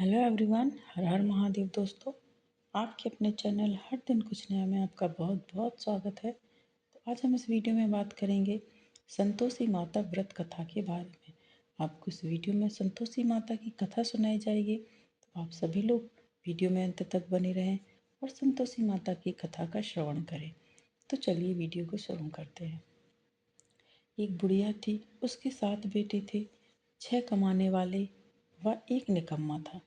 Hello everyone, हर हर महादेव दोस्तों। आपके अपने चैनल हर दिन कुछ नया में आपका बहुत बहुत स्वागत है। तो आज हम इस वीडियो में बात करेंगे संतोषी माता व्रत कथा के बारे में। आपको इस वीडियो में संतोषी माता की कथा सुनाई जाएगी, तो आप सभी लोग वीडियो में अंत तक बने रहें और संतोषी माता की कथा का श्रवण करें। तो चलिए वीडियो को शुरू करते हैं। एक बुढ़िया थी, उसके 7 बेटे थे, 6 कमाने वाले व एक निकम्मा था।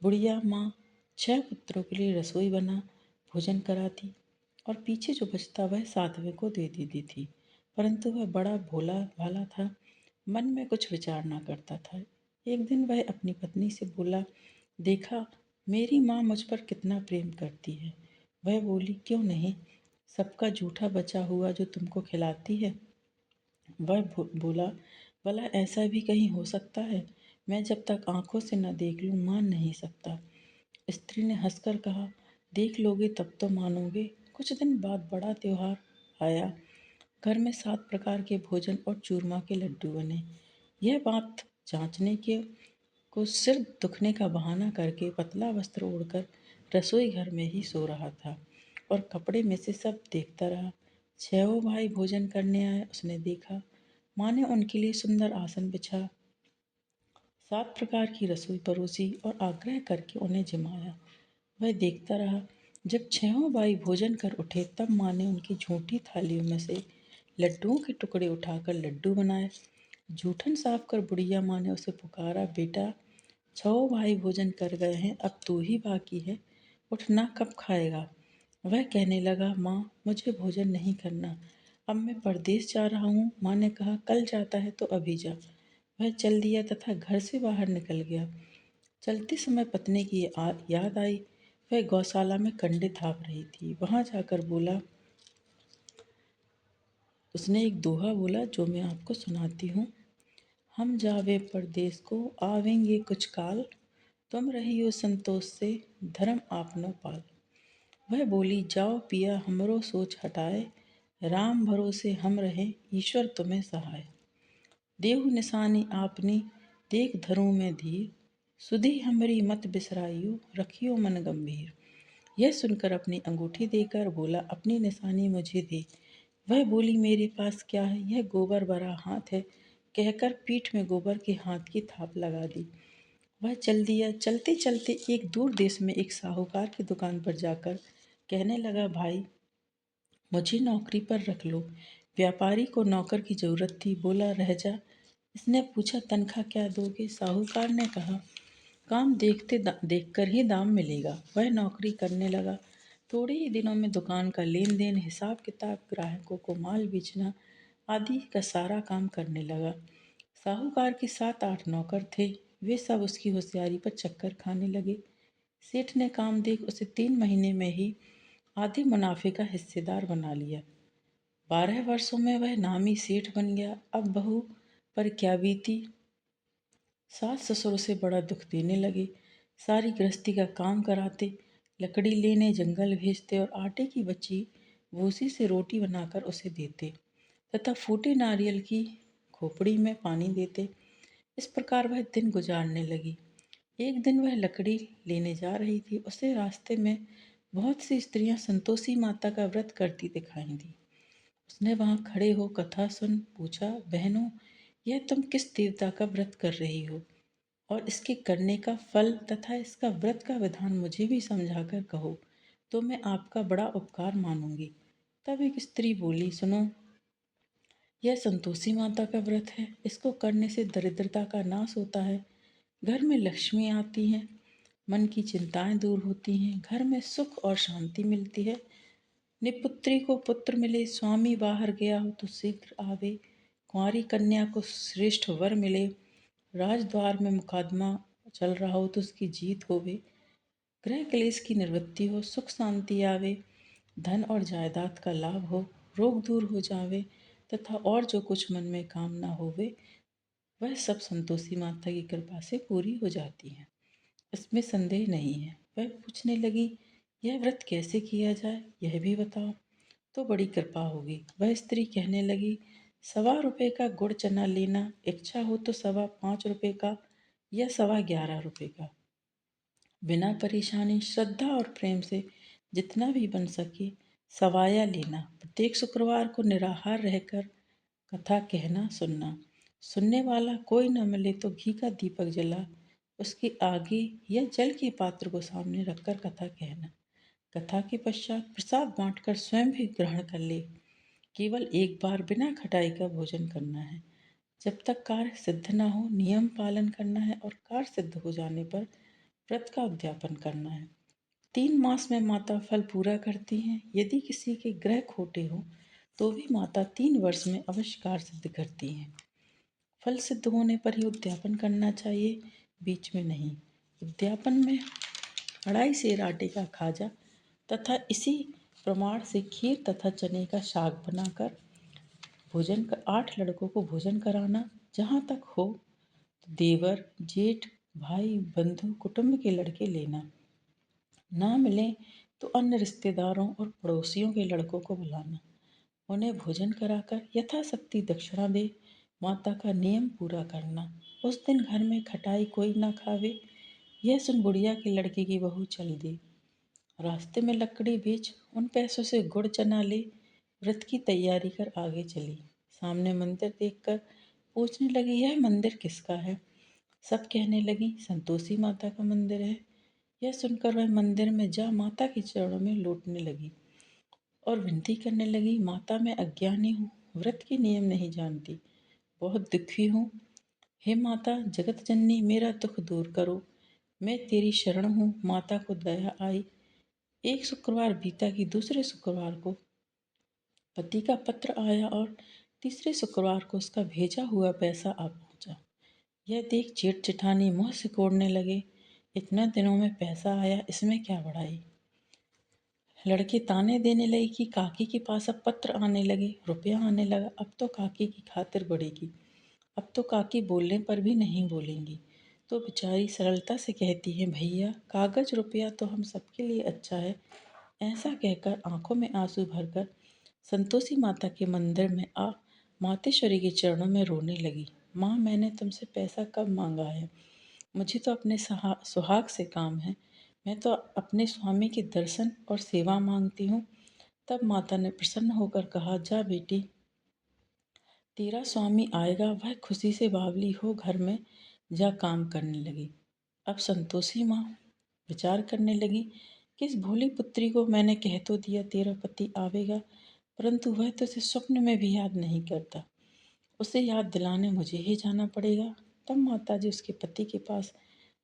बुढ़िया माँ 6 पुत्रों के लिए रसोई बना भोजन कराती और पीछे जो बचता वह 7वें को दे देती थी। परंतु वह बड़ा भोला भाला था, मन में कुछ विचार ना करता था। एक दिन वह अपनी पत्नी से बोला, देखा मेरी माँ मुझ पर कितना प्रेम करती है। वह बोली, क्यों नहीं, सबका जूठा बचा हुआ जो तुमको खिलाती है। वह बोला, भला ऐसा भी कहीं हो सकता है। मैं जब तक आंखों से न देख लूं मान नहीं सकता। स्त्री ने हंसकर कहा, देख लोगे तब तो मानोगे। कुछ दिन बाद बड़ा त्योहार आया। घर में 7 प्रकार के भोजन और चूरमा के लड्डू बने। यह बात जांचने के को सिर दुखने का बहाना करके पतला वस्त्र ओढ़कर रसोई घर में ही सो रहा था और कपड़े में से सब देखता रहा। 6 भाई भोजन करने आए। उसने देखा माँ ने उनके लिए सुंदर आसन बिछा, 7 प्रकार की रसोई परोसी और आग्रह करके उन्हें जिमाया। वह देखता रहा। जब 6 भाई भोजन कर उठे तब माँ ने उनकी झूठी थालियों में से लड्डुओं के टुकड़े उठाकर लड्डू बनाए। जूठन साफ कर बुढ़िया माँ ने उसे पुकारा, बेटा 6 भाई भोजन कर गए हैं, अब तू ही बाकी है, उठना कब खाएगा। वह कहने लगा, माँ मुझे भोजन नहीं करना, अब मैं परदेश जा रहा हूँ। माँ ने कहा, कल जाता है तो अभी जा। वह चल दिया तथा घर से बाहर निकल गया। चलते समय पत्नी की याद आई। वह गौशाला में कंडे थाप रही थी। वहां जाकर बोला, उसने एक दोहा बोला जो मैं आपको सुनाती हूँ। हम जावे परदेस को आवेंगे कुछ काल, तुम रहियो संतोष से धर्म आपनो पाल। वह बोली, जाओ पिया हमरो सोच हटाए, राम भरोसे हम रहें ईश्वर तुम्हें सहाय। देहु निशानी आपनी देख धरूं मैं धीर, सुधी हमरी मत बिसराइयो रखियो मन गंभीर। यह सुनकर अपनी अंगूठी देकर बोला, अपनी निशानी मुझे दे। वह बोली, मेरे पास क्या है, यह गोबर भरा हाथ है। कहकर पीठ में गोबर के हाथ की थाप लगा दी। वह चल दिया। चलते चलते एक दूर देश में एक साहूकार की दुकान पर जाकर कहने लगा, भाई मुझे नौकरी पर रख लो। व्यापारी को नौकर की जरूरत थी, बोला रह जा। इसने पूछा, तनख्वाह क्या दोगे। साहूकार ने कहा, काम देखकर ही दाम मिलेगा। वह नौकरी करने लगा। थोड़े ही दिनों में दुकान का लेन देन, हिसाब किताब, ग्राहकों को माल बेचना आदि का सारा काम करने लगा। साहूकार के 7-8 नौकर थे। वे सब उसकी होशियारी पर चक्कर खाने लगे। सेठ ने काम देख उसे 3 महीने में ही आधे मुनाफे का हिस्सेदार बना लिया। 12 वर्षों में वह नामी सेठ बन गया। अब बहू पर क्या बीती। सास ससुर उसे बड़ा दुख देने लगे। सारी गृहस्थी का काम कराते, लकड़ी लेने जंगल भेजते और आटे की बची भूसी से रोटी बनाकर उसे देते तथा फूटे नारियल की खोपड़ी में पानी देते। इस प्रकार वह दिन गुजारने लगी। एक दिन वह लकड़ी लेने जा रही थी। उसे रास्ते में बहुत सी स्त्रियां संतोषी माता का व्रत करती दिखाई दी। उसने वहां खड़े हो कथा सुन पूछा, बहनों यह तुम किस देवता का व्रत कर रही हो और इसके करने का फल तथा इसका व्रत का विधान मुझे भी समझाकर कहो, तो मैं आपका बड़ा उपकार मानूंगी। तब एक स्त्री बोली, सुनो, यह संतोषी माता का व्रत है। इसको करने से दरिद्रता का नाश होता है, घर में लक्ष्मी आती है, मन की चिंताएं दूर होती हैं, घर में सुख और शांति मिलती है। निपुत्री को पुत्र मिले, स्वामी बाहर गया हो तो शीघ्र आवे, कुंवारी कन्या को श्रेष्ठ वर मिले, राजद्वार में मुकदमा चल रहा हो तो उसकी जीत होवे, गृह क्लेश की निवृत्ति हो, सुख शांति आवे, धन और जायदाद का लाभ हो, रोग दूर हो जावे तथा और जो कुछ मन में कामना होवे वह सब संतोषी माता की कृपा से पूरी हो जाती है। इसमें संदेह नहीं है। वह पूछने लगी, यह व्रत कैसे किया जाए, यह भी बताओ तो बड़ी कृपा होगी। वह स्त्री कहने लगी, 1.25 का गुड़ चना लेना, इच्छा हो तो 5.25 का या 11.25 का। बिना परेशानी, श्रद्धा और प्रेम से जितना भी बन सके सवाया लेना। प्रत्येक शुक्रवार को निराहार रहकर कथा कहना सुनना। सुनने वाला कोई न मिले तो घी का दीपक जला उसके आगे या जल के पात्र को सामने रखकर कथा कहना। कथा के पश्चात प्रसाद बांटकर स्वयं भी ग्रहण कर ले। केवल एक बार बिना खटाई का भोजन करना है। जब तक कार्य सिद्ध न हो नियम पालन करना है और कार्य सिद्ध हो जाने पर व्रत का उद्यापन करना है। 3 मास में माता फल पूरा करती हैं। यदि किसी के ग्रह खोटे हों तो भी माता 3 वर्ष में अवश्य कार्य सिद्ध करती हैं। फल सिद्ध होने पर ही उद्यापन करना चाहिए, बीच में नहीं। उद्यापन में 2.5 सेर आटे का खाजा तथा इसी प्रमाण से खीर तथा चने का साग बनाकर 8 लड़कों को भोजन कराना। जहाँ तक हो तो देवर, जेठ, भाई, बंधु, कुटुंब के लड़के लेना। ना मिले तो अन्य रिश्तेदारों और पड़ोसियों के लड़कों को बुलाना। उन्हें भोजन कराकर यथाशक्ति दक्षिणा दे माता का नियम पूरा करना। उस दिन घर में खटाई कोई ना खावे, यह सुन बुढ़िया के लड़के की बहू चल दी। रास्ते में लकड़ी बेच उन पैसों से गुड़ चना ले व्रत की तैयारी कर आगे चली। सामने मंदिर देखकर पूछने लगी, यह मंदिर किसका है? सब कहने लगी, संतोषी माता का मंदिर है। यह सुनकर वह मंदिर में जा माता के चरणों में लौटने लगी और विनती करने लगी, माता मैं अज्ञानी हूँ, व्रत के नियम नहीं जानती, बहुत दुखी हूँ। हे माता जगत जननी मेरा दुख दूर करो, मैं तेरी शरण हूँ। माता को दया आई। एक शुक्रवार बीता कि दूसरे शुक्रवार को पति का पत्र आया और तीसरे शुक्रवार को उसका भेजा हुआ पैसा आ पहुंचा। यह देख जेठ जेठानी मुंह सिकोड़ने लगे, इतना दिनों में पैसा आया, इसमें क्या बड़ाई। लड़के ताने देने लगे कि काकी के पास अब पत्र आने लगे, रुपया आने लगा, अब तो काकी की खातिर बढ़ेगी, अब तो काकी बोलने पर भी नहीं बोलेंगी। तो बेचारी सरलता से कहती है, भैया कागज रुपया तो हम सबके लिए अच्छा है। ऐसा कहकर आंखों में आंसू भरकर संतोषी माता के मंदिर में आ मातेश्वरी के चरणों में रोने लगी। माँ मैंने तुमसे पैसा कब मांगा है? मुझे तो अपने सुहाग से काम है। मैं तो अपने स्वामी के दर्शन और सेवा मांगती हूँ। तब माता ने प्रसन्न होकर कहा, जा बेटी, तेरा स्वामी आएगा, वह खुशी से बावली हो घर में जा काम करने लगी। अब संतोषी माँ विचार करने लगी, किस भोली पुत्री को मैंने कह तो दिया तेरा पति आवेगा, परंतु वह तो उसे स्वप्न में भी याद नहीं करता। उसे याद दिलाने मुझे ही जाना पड़ेगा। तब माताजी उसके पति के पास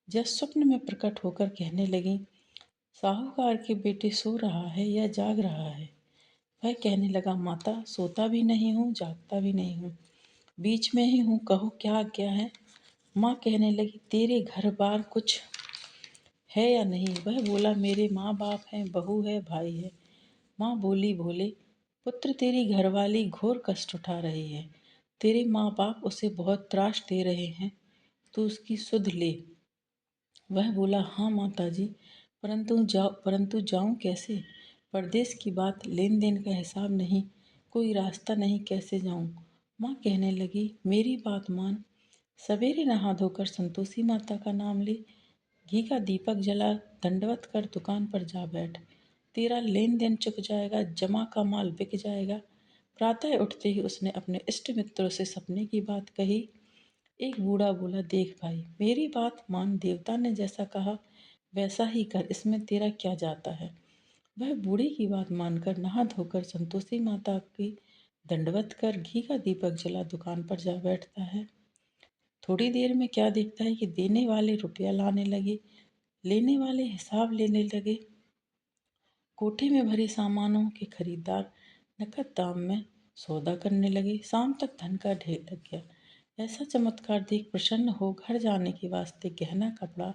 जब स्वप्न में प्रकट होकर कहने लगी, साहूकार के बेटे सो रहा है या जाग रहा है? वह कहने लगा, माता सोता भी नहीं हूँ जागता भी नहीं हूँ, बीच में ही हूँ, कहो क्या आज्ञा है। माँ कहने लगी, तेरे घर बार कुछ है या नहीं? वह बोला, मेरे माँ बाप हैं, बहू है, भाई है। माँ बोली, बोले पुत्र तेरी घरवाली घोर कष्ट उठा रही है, तेरे माँ बाप उसे बहुत त्रास दे रहे हैं, तू उसकी सुध ले। वह बोला, हाँ माताजी, परंतु जाऊं कैसे? परदेश की बात, लेन देन का हिसाब नहीं, कोई रास्ता नहीं, कैसे जाऊं? माँ कहने लगी, मेरी बात मान, सवेरे नहा धोकर संतोषी माता का नाम ले, घी का दीपक जला दंडवत कर दुकान पर जा बैठ। तेरा लेन देन चुक जाएगा, जमा का माल बिक जाएगा। प्रातः उठते ही उसने अपने इष्ट मित्रों से सपने की बात कही। एक बूढ़ा बोला, देख भाई, मेरी बात मान, देवता ने जैसा कहा वैसा ही कर, इसमें तेरा क्या जाता है। वह बूढ़े की बात मानकर नहा धोकर संतोषी माता की दंडवत कर घी का दीपक जला दुकान पर जा बैठता है। थोड़ी देर में क्या देखता है कि देने वाले रुपया लाने लगे, लेने वाले हिसाब लेने लगे। कोठे में भरे सामानों के खरीदार नकद दाम में सौदा करने लगे। शाम तक धन का ढेर लग गया। ऐसा चमत्कार देख प्रसन्न हो घर जाने के वास्ते गहना कपड़ा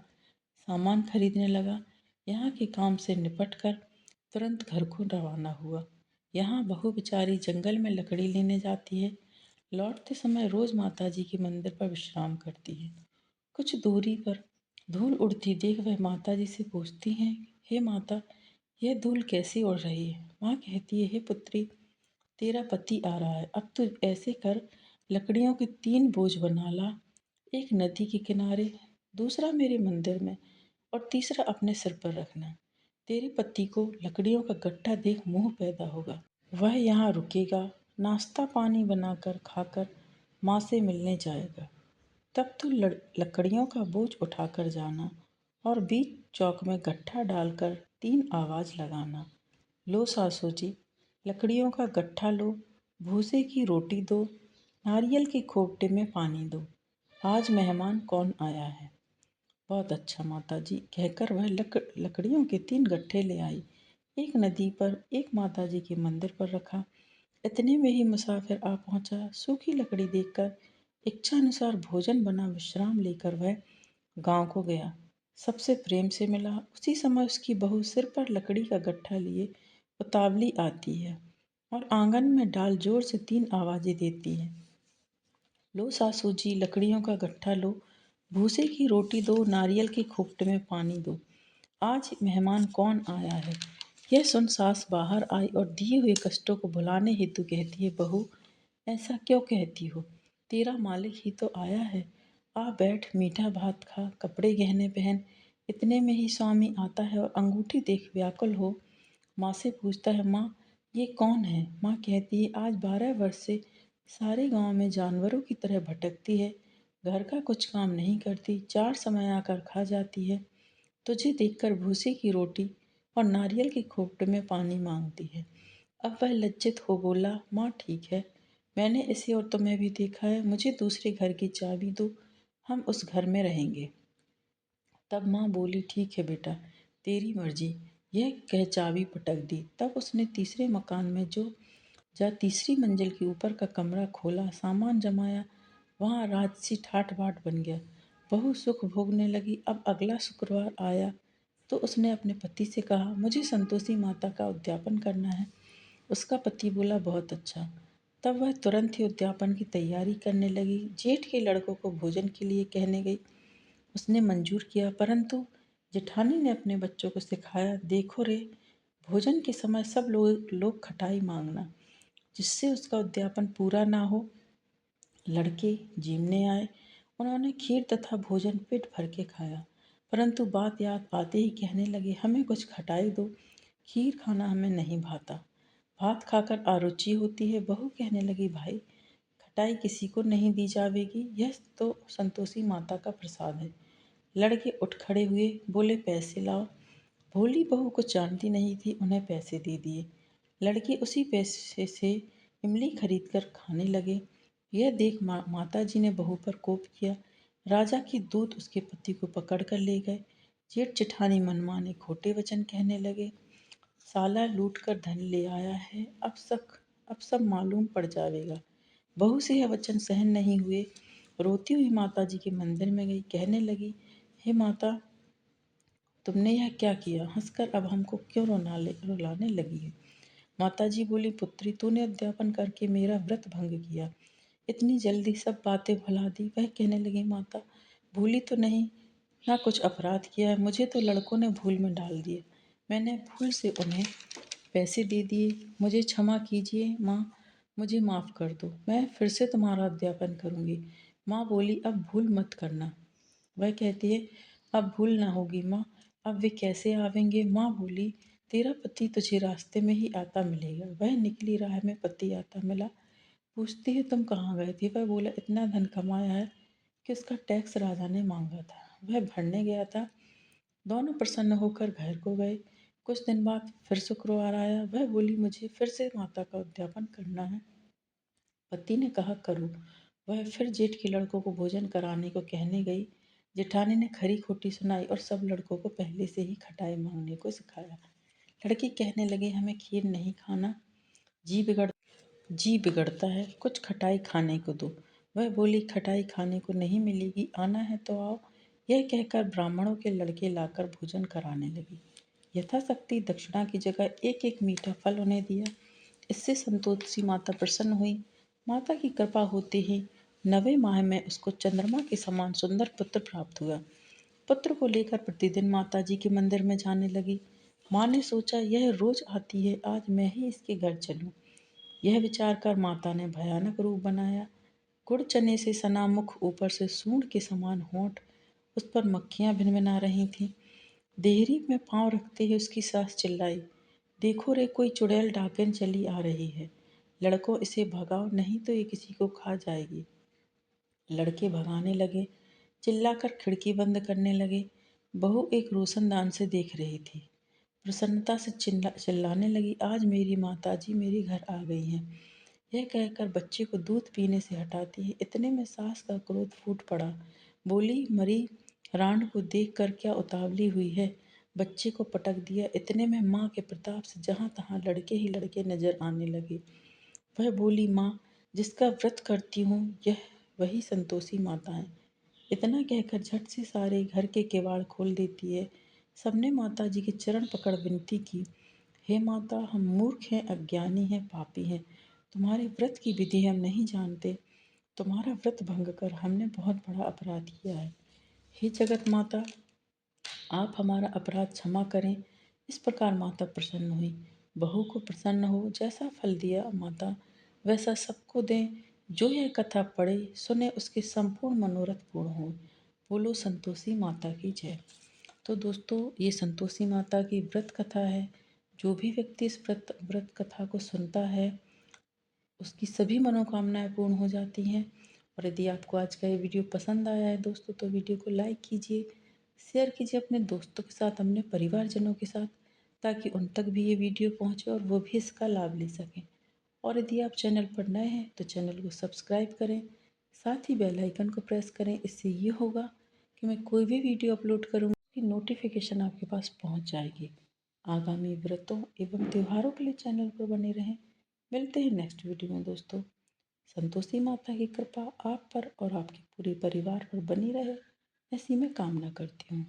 सामान खरीदने लगा। यहाँ के काम से निपट कर तुरंत घर को रवाना हुआ। यहाँ बहू बेचारी जंगल में लकड़ी लेने जाती है। लौटते समय रोज माताजी के मंदिर पर विश्राम करती है। कुछ दूरी पर धूल उड़ती देख वह माताजी से पूछती हैं, हे माता, यह धूल कैसी उड़ रही है? माँ कहती है, हे पुत्री, तेरा पति आ रहा है, अब तू ऐसे कर, लकड़ियों के 3 बोझ बना ला, एक नदी के किनारे, दूसरा मेरे मंदिर में और तीसरा अपने सिर पर रखना। तेरे पति को लकड़ियों का गट्ठा देख मोह पैदा होगा। वह यहाँ रुकेगा, नाश्ता पानी बनाकर खाकर माँ से मिलने जाएगा। तब तू लकड़ियों का बोझ उठाकर जाना और बीच चौक में गट्ठा डालकर 3 आवाज़ लगाना। लो सासू जी, लकड़ियों का गट्ठा लो, भूसे की रोटी दो, नारियल के खोपटे में पानी दो, आज मेहमान कौन आया है। बहुत अच्छा माता जी, कहकर वह लकड़ियों के 3 गट्ठे ले आई। एक नदी पर, एक माता जी के मंदिर पर रखा। इतने में ही मुसाफिर आ पहुंचा। सूखी लकड़ी देखकर इच्छानुसार भोजन बना विश्राम लेकर वह गांव को गया। सबसे प्रेम से मिला। उसी समय उसकी बहू सिर पर लकड़ी का गट्ठा लिए उतावली आती है और आंगन में डाल जोर से 3 आवाजें देती है। लो सासू जी, लकड़ियों का गट्ठा लो, भूसे की रोटी दो, नारियल के खोपटे में पानी दो, आज मेहमान कौन आया है। यह सुन सास बाहर आई और दिए हुए कष्टों को भुलाने हेतु कहती है, बहू ऐसा क्यों कहती हो, तेरा मालिक ही तो आया है। आ बैठ, मीठा भात खा, कपड़े गहने पहन। इतने में ही स्वामी आता है और अंगूठी देख व्याकुल हो माँ से पूछता है, माँ ये कौन है। माँ कहती है, आज 12 वर्ष से सारे गांव में जानवरों की तरह भटकती है, घर का कुछ काम नहीं करती, 4 समय आकर खा जाती है, तुझे देखकर भूसे की रोटी और नारियल के खोपटे में पानी मांगती है। अब वह लज्जित हो बोला, माँ ठीक है, मैंने इसे और तुम्हें भी देखा है, मुझे दूसरे घर की चाबी दो, हम उस घर में रहेंगे। तब माँ बोली, ठीक है बेटा, तेरी मर्जी। यह कह चाबी पटक दी। तब उसने तीसरे मकान में जा तीसरी मंजिल के ऊपर का कमरा खोला, सामान जमाया। वहाँ राजसी ठाठ बाट बन गया। बहू सुख भोगने लगी। अब अगला शुक्रवार आया तो उसने अपने पति से कहा, मुझे संतोषी माता का उद्यापन करना है। उसका पति बोला, बहुत अच्छा। तब वह तुरंत ही उद्यापन की तैयारी करने लगी। जेठ के लड़कों को भोजन के लिए कहने गई। उसने मंजूर किया, परंतु जेठानी ने अपने बच्चों को सिखाया, देखो रे, भोजन के समय सब लोग खटाई मांगना, जिससे उसका उद्यापन पूरा ना हो। लड़के जीमने आए। उन्होंने खीर तथा भोजन पेट भर के खाया, परंतु बात याद आते ही कहने लगे, हमें कुछ खटाई दो, खीर खाना हमें नहीं भाता, भात खाकर आरुचि होती है। बहू कहने लगी, भाई खटाई किसी को नहीं दी जावेगी, यह तो संतोषी माता का प्रसाद है। लड़के उठ खड़े हुए, बोले, पैसे लाओ। भोली बहू कुछ जानती नहीं थी, उन्हें पैसे दे दिए। लड़के उसी पैसे से इमली खरीद कर खाने लगे। यह देख माता जी ने बहू पर कोप किया। राजा के दूत उसके पति को पकड़ कर ले गए। जेठ जेठानी मनमाने खोटे वचन कहने लगे, साला लूट कर धन ले आया है, अब सब मालूम पड़ जाएगा। बहू से यह वचन सहन नहीं हुए। रोती हुई माता जी के मंदिर में गई, कहने लगी, हे माता, तुमने यह क्या किया, हंसकर अब हमको क्यों रुलाने लगी है। माता जी बोली, पुत्री, तूने अध्यापन करके मेरा व्रत भंग किया, इतनी जल्दी सब बातें भुला दी। वह कहने लगी, माता भूली तो नहीं, ना कुछ अपराध किया है, मुझे तो लड़कों ने भूल में डाल दिए, मैंने भूल से उन्हें पैसे दे दिए, मुझे क्षमा कीजिए माँ, मुझे माफ़ कर दो, मैं फिर से तुम्हारा अध्यापन करूँगी। माँ बोली, अब भूल मत करना। वह कहती है, अब भूल ना होगी माँ, अब वे कैसे आवेंगे। माँ बोली, तेरा पति तुझे रास्ते में ही आता मिलेगा। वह निकली राह में पति आता मिला। पूछती है, तुम कहाँ गए थे। वह बोला, इतना धन कमाया है कि उसका टैक्स राजा ने मांगा था, वह भरने गया था। दोनों प्रसन्न होकर घर को गए। कुछ दिन बाद फिर शुक्रवार आया। वह बोली, मुझे फिर से माता का उद्यापन करना है। पति ने कहा, करो। वह फिर जेठ के लड़कों को भोजन कराने को कहने गई। जेठानी ने खरी खोटी सुनाई और सब लड़कों को पहले से ही खटाई मांगने को सिखाया। लड़के कहने लगे, हमें खीर नहीं खाना, जी बिगड़ जी बिगड़ता है, कुछ खटाई खाने को दो। वह बोली, खटाई खाने को नहीं मिलेगी, आना है तो आओ। यह कहकर ब्राह्मणों के लड़के लाकर भोजन कराने लगी। यथाशक्ति दक्षिणा की जगह एक एक मीठा फल उन्हें दिया। इससे संतोषी माता प्रसन्न हुई। माता की कृपा होते ही 9वें माह में उसको चंद्रमा के समान सुंदर पुत्र प्राप्त हुआ। पुत्र को लेकर प्रतिदिन माता जी के मंदिर में जाने लगी। माँ ने सोचा, यह रोज आती है, आज मैं ही इसके घर चलूं। यह विचार कर माता ने भयानक रूप बनाया। गुड़ चने से सना मुख, ऊपर से सूंड के समान होंठ, उस पर मक्खियां भिनभिना रही थीं। देहरी में पाँव रखते ही उसकी सास चिल्लाई, देखो रे कोई चुड़ैल डाकन चली आ रही है। लड़कों इसे भगाओ नहीं तो ये किसी को खा जाएगी। लड़के भगाने लगे, चिल्लाकर खिड़की बंद करने लगे। बहू एक रोशनदान से देख रही थी। प्रसन्नता से चिल्लाने लगी, आज मेरी माताजी मेरे घर आ गई हैं। यह कहकर बच्चे को दूध पीने से हटाती है। इतने में सास का क्रोध फूट पड़ा। बोली, मरी रांड को देख कर क्या उतावली हुई है। बच्चे को पटक दिया। इतने में माँ के प्रताप से जहाँ तहाँ लड़के ही लड़के नजर आने लगे। वह बोली, माँ जिसका व्रत करती हूँ यह वही संतोषी माता है। इतना कहकर झट से सारे घर के किवाड़ खोल देती है। सबने माता जी के चरण पकड़ विनती की, हे माता, हम मूर्ख हैं, अज्ञानी हैं, पापी हैं। तुम्हारे व्रत की विधि हम नहीं जानते। तुम्हारा व्रत भंग कर हमने बहुत बड़ा अपराध किया है। हे जगत माता, आप हमारा अपराध क्षमा करें। इस प्रकार माता प्रसन्न हुई। बहू को प्रसन्न हो, जैसा फल दिया माता वैसा सबको दें। जो यह कथा पढ़े सुने उसके संपूर्ण मनोरथ पूर्ण हो। बोलो संतोषी माता की जय। तो दोस्तों, ये संतोषी माता की व्रत कथा है। जो भी व्यक्ति इस व्रत कथा को सुनता है उसकी सभी मनोकामनाएं पूर्ण हो जाती हैं। और यदि आपको आज का ये वीडियो पसंद आया है दोस्तों, तो वीडियो को लाइक कीजिए, शेयर कीजिए अपने दोस्तों के साथ, अपने परिवारजनों के साथ, ताकि उन तक भी ये वीडियो पहुंचे और वो भी इसका लाभ ले सकें। और यदि आप चैनल पर नए हैं तो चैनल को सब्सक्राइब करें, साथ ही बेल आइकन को प्रेस करें। इससे ये होगा कि मैं कोई भी वीडियो अपलोड करूँगी कि नोटिफिकेशन आपके पास पहुंच जाएगी। आगामी व्रतों एवं त्योहारों के लिए चैनल पर बने रहें। मिलते हैं नेक्स्ट वीडियो में दोस्तों। संतोषी माता की कृपा आप पर और आपके पूरे परिवार पर बनी रहे, ऐसी मैं कामना करती हूँ।